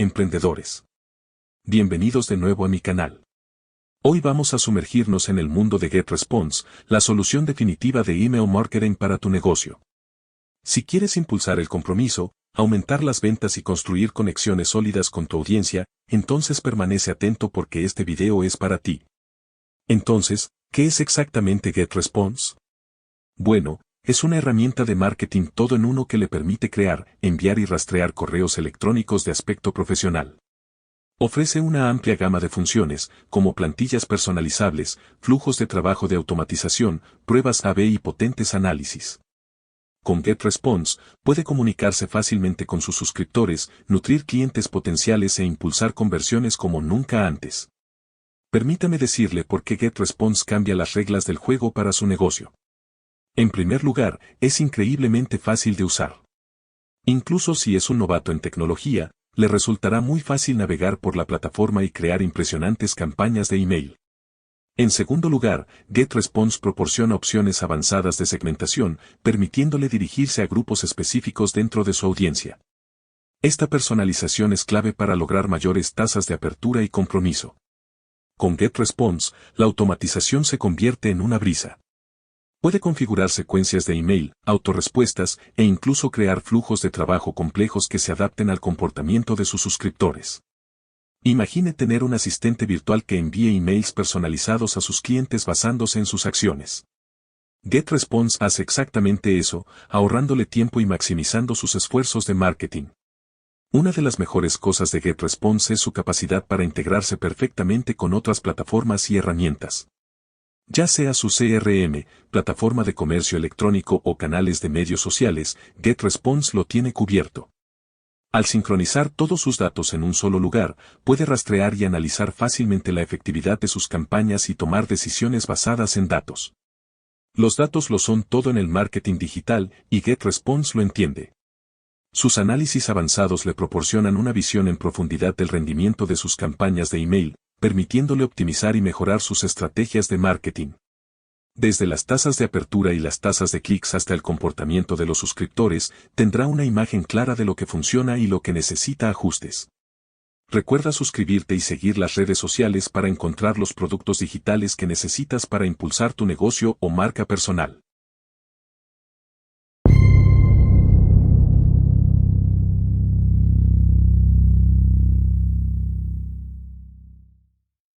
emprendedores. Bienvenidos de nuevo a mi canal. Hoy vamos a sumergirnos en el mundo de GetResponse, la solución definitiva de email marketing para tu negocio. Si quieres impulsar el compromiso, aumentar las ventas y construir conexiones sólidas con tu audiencia, entonces permanece atento porque este video es para ti. Entonces, ¿qué es exactamente GetResponse? Bueno, es una herramienta de marketing todo en uno que le permite crear, enviar y rastrear correos electrónicos de aspecto profesional. Ofrece una amplia gama de funciones, como plantillas personalizables, flujos de trabajo de automatización, pruebas A/B y potentes análisis. Con GetResponse, puede comunicarse fácilmente con sus suscriptores, nutrir clientes potenciales e impulsar conversiones como nunca antes. Permítame decirle por qué GetResponse cambia las reglas del juego para su negocio. En primer lugar, es increíblemente fácil de usar. Incluso si es un novato en tecnología, le resultará muy fácil navegar por la plataforma y crear impresionantes campañas de email. En segundo lugar, GetResponse proporciona opciones avanzadas de segmentación, permitiéndole dirigirse a grupos específicos dentro de su audiencia. Esta personalización es clave para lograr mayores tasas de apertura y compromiso. Con GetResponse, la automatización se convierte en una brisa. Puede configurar secuencias de email, autorrespuestas e incluso crear flujos de trabajo complejos que se adapten al comportamiento de sus suscriptores. Imagine tener un asistente virtual que envíe emails personalizados a sus clientes basándose en sus acciones. GetResponse hace exactamente eso, ahorrándole tiempo y maximizando sus esfuerzos de marketing. Una de las mejores cosas de GetResponse es su capacidad para integrarse perfectamente con otras plataformas y herramientas. Ya sea su CRM, plataforma de comercio electrónico o canales de medios sociales, GetResponse lo tiene cubierto. Al sincronizar todos sus datos en un solo lugar, puede rastrear y analizar fácilmente la efectividad de sus campañas y tomar decisiones basadas en datos. Los datos lo son todo en el marketing digital y GetResponse lo entiende. Sus análisis avanzados le proporcionan una visión en profundidad del rendimiento de sus campañas de email, permitiéndole optimizar y mejorar sus estrategias de marketing. Desde las tasas de apertura y las tasas de clics hasta el comportamiento de los suscriptores, tendrá una imagen clara de lo que funciona y lo que necesita ajustes. Recuerda suscribirte y seguir las redes sociales para encontrar los productos digitales que necesitas para impulsar tu negocio o marca personal.